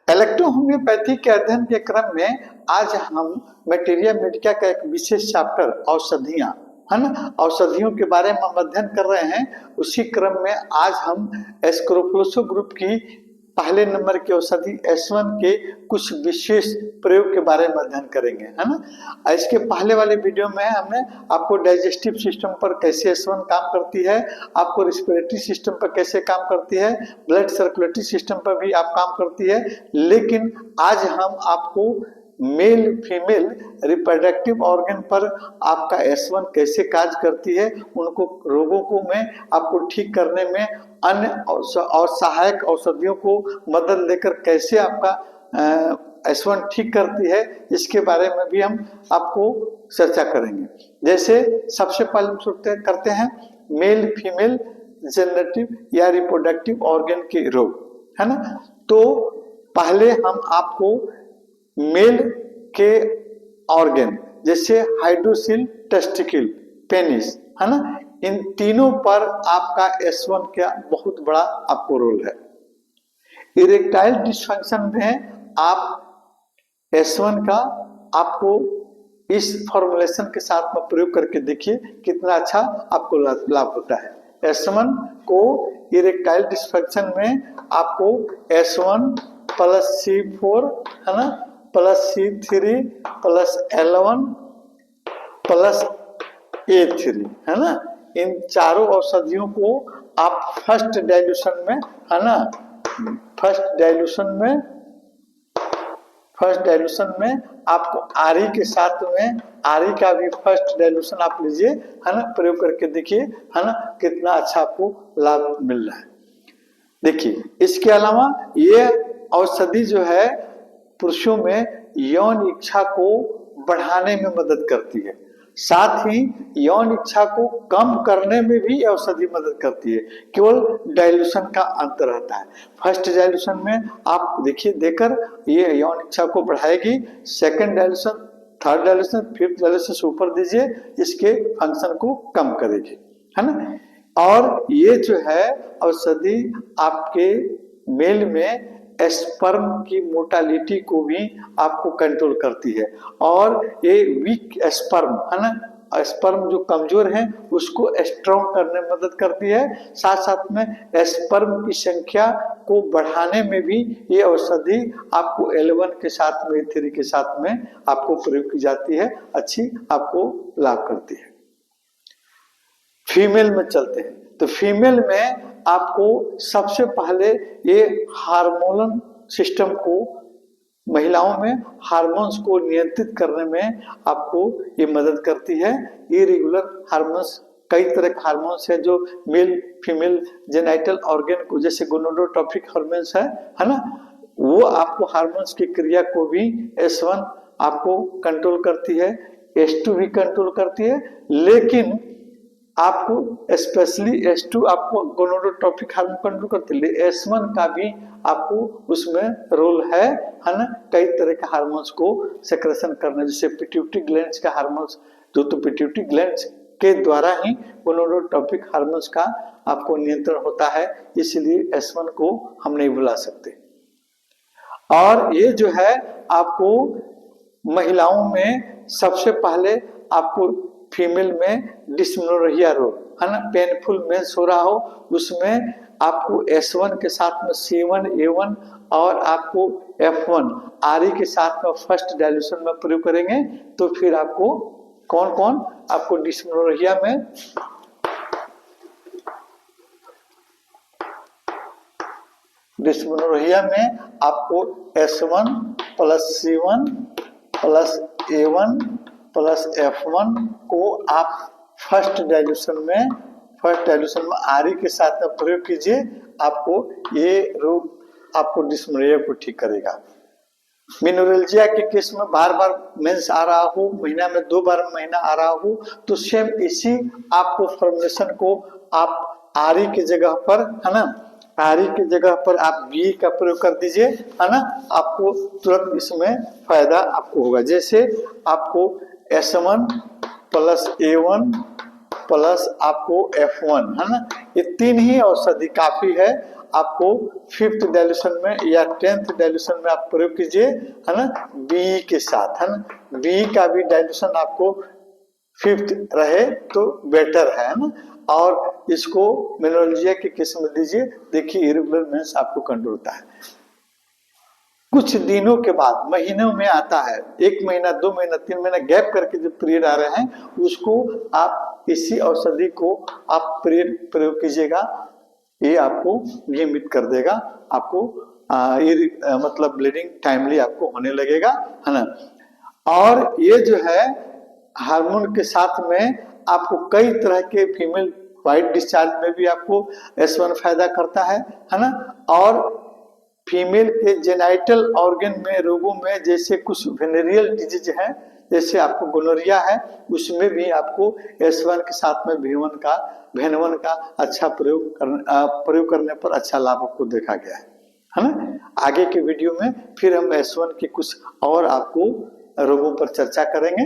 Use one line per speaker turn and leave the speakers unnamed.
Electrohomoeopathy के अध्ययन के क्रम में आज हम मैटेरिया मेडिका का एक विशेष चैप्टर औषधियां, है ना, औषधियों के बारे में हम अध्ययन कर रहे हैं। उसी क्रम में आज हम एस्क्रोफलोसो ग्रुप की पहले नंबर की औषधि S1 के कुछ विशेष प्रयोग के बारे में अध्ययन करेंगे, है ना। इसके पहले वाले वीडियो में हमने आपको डाइजेस्टिव सिस्टम पर कैसे S1 काम करती है, आपको रिस्पिरेटरी सिस्टम पर कैसे काम करती है, ब्लड सर्कुलेटरी सिस्टम पर भी आप काम करती है। लेकिन आज हम आपको मेल फीमेल रिप्रोडक्टिव ऑर्गन पर आपका S1 कैसे कार्य करती है, उनको रोगों को में आपको ठीक करने में अन्य और सहायक औषधियों को मदद लेकर कैसे आपका S1 ठीक करती है, इसके बारे में भी हम आपको चर्चा करेंगे। जैसे सबसे पहले हम करते हैं मेल फीमेल जेनरेटिव या रिप्रोडक्टिव ऑर्गन के रोग, है ना। तो पहले हम आपको मेल के ऑर्गन जैसे हाइड्रोसिल, टेस्टिकल, पेनिस, है ना, इन तीनों पर आपका S1 का बहुत बड़ा आपको रोल है। इरेक्टाइल डिसफंक्शन में आप S1 का आपको इस फॉर्मुलेशन के साथ में प्रयोग करके देखिए कितना अच्छा आपको लाभ होता है। S1 को इरेक्टाइल डिसफंक्शन में आपको S1 प्लस C4, है ना, plus C3 plus L1 plus A3, है ना, इन चारों औषधियों को आप फर्स्ट डाइल्यूशन में, है ना, फर्स्ट डाइल्यूशन में आपको आरी के साथ में आरी का भी फर्स्ट डाइल्यूशन आप लीजिए, है ना, प्रयोग करके देखिए, है ना, कितना अच्छा आपको लाभ मिल रहा है। देखिए इसके अलावा ये औषधि जो है पुरुषों में यौन इच्छा को बढ़ाने में मदद करती है, साथ ही यौन इच्छा को कम करने में भी औषधि मदद करती है। केवल डाइल्यूशन का अंतर रहता है। फर्स्ट डाइल्यूशन में आप देखिए देकर ये यौन इच्छा को बढ़ाएगी, second dilution, third dilution, fifth dilution से ऊपर दीजिए, इसके फंक्शन को कम करेगी, है ना। और ये जो है औषधि आपके मेल में स्पर्म की मोटालिटी को भी आपको कंट्रोल करती है, और ये वीक स्पर्म, है ना, स्पर्म जो कमजोर है उसको स्ट्रॉन्ग करने में मदद करती है। साथ साथ में स्पर्म की संख्या को बढ़ाने में भी ये औषधि आपको L1 के साथ में, A3 के साथ में आपको प्रयोग की जाती है, अच्छी आपको लाभ करती है। फीमेल में चलते हैं, तो फीमेल में आपको सबसे पहले ये हार्मोनल सिस्टम को, महिलाओं में हार्मोन्स को नियंत्रित करने में आपको ये मदद करती है। इरेगुलर हार्मोन्स, कई तरह के हार्मोन्स है जो मेल फीमेल जेनाइटल ऑर्गन को, जैसे गोनोडोट्रोपिक हार्मोन्स है ना, वो आपको हार्मोन्स की क्रिया को भी S1 आपको कंट्रोल करती है, S2 भी कंट्रोल करती है। लेकिन आपको स्पेशली S2 आपको गोनोडोट्रोपिक हार्मोन कंट्रोल करते हैं, S1 का भी आपको उसमें रोल है ना, कई तरह के हार्मोन्स को सेक्रेशन करने, जैसे पिट्यूटरी ग्लैंड्स का हार्मोन्स, तो पिट्यूटरी ग्लैंड्स के द्वारा ही गोनोडोट्रोपिक हार्मोन्स का आपको नियंत्रण होता है, इसलिए S1 को हम नहीं भुला सकते। और ये जो है आपको महिलाओं में सबसे पहले आपको फीमेल में डिस्मेनोर्हिया रोग, है ना, पेनफुल मेंस हो रहा हो, उसमें आपको S1 के साथ में C1, A1 और आपको F1 आरी के साथ में फर्स्ट डाइल्यूशन में प्रयोग करेंगे, तो फिर आपको कौन कौन आपको डिस्मेनोर्हिया में आपको S1 plus C1 plus A1 plus F1 को आप फर्स्ट डाइल्यूशन में आरी के साथ में प्रयोग कीजिए, आपको ये रोग आपको डिस्मेनोर्हिया को ठीक करेगा। मेनोरेल्जिया के केस में बार बार मेंस आ रहा हो, महीना में 2 बार महीना आ रहा हो, तो सेम इसी आपको फॉर्मुलेशन को आप आरी की जगह पर, है ना, आरी की जगह पर आप बी का प्रयोग कर दीजिए, है ना, आपको तुरंत इसमें फायदा आपको होगा। जैसे आपको S1 प्लस A1 प्लस आपको F1, है ना, ये तीन ही औषधि काफी है आपको 5th डाइल्यूशन में या 10th डाइल्यूशन में आप प्रयोग कीजिए, है ना, बी के साथ, है ना, बी का भी डाइल्यूशन आपको 5th रहे तो बेटर है ना। और इसको मेनोलॉजिया की किस्म दीजिए, देखिए इरेगुलर मेंस आपको कंट्रोल होता है। कुछ दिनों के बाद, महीनों में आता है, 1 महीना 2 महीना 3 महीना गैप करके जो पीरियड आ रहे हैं उसको आप इसी औषधि को आप प्रयोग कीजिएगा, ये आपको नियमित कर देगा, आपको मतलब ब्लीडिंग टाइमली आपको होने लगेगा, है ना। और ये जो है हार्मोन के साथ में आपको कई तरह के फीमेल व्हाइट डिस्चार्ज में भी आपको S1 फायदा करता है ना। और फीमेल के जेनाइटल ऑर्गन में रोगों में जैसे कुछ वेनेरियल डिजीज है, जैसे आपको गोनोरिया है, उसमें भी आपको S1 के साथ में भेनवन का अच्छा प्रयोग करने पर अच्छा लाभ आपको देखा गया है ना। आगे के वीडियो में फिर हम S1 के कुछ और आपको रोगों पर चर्चा करेंगे।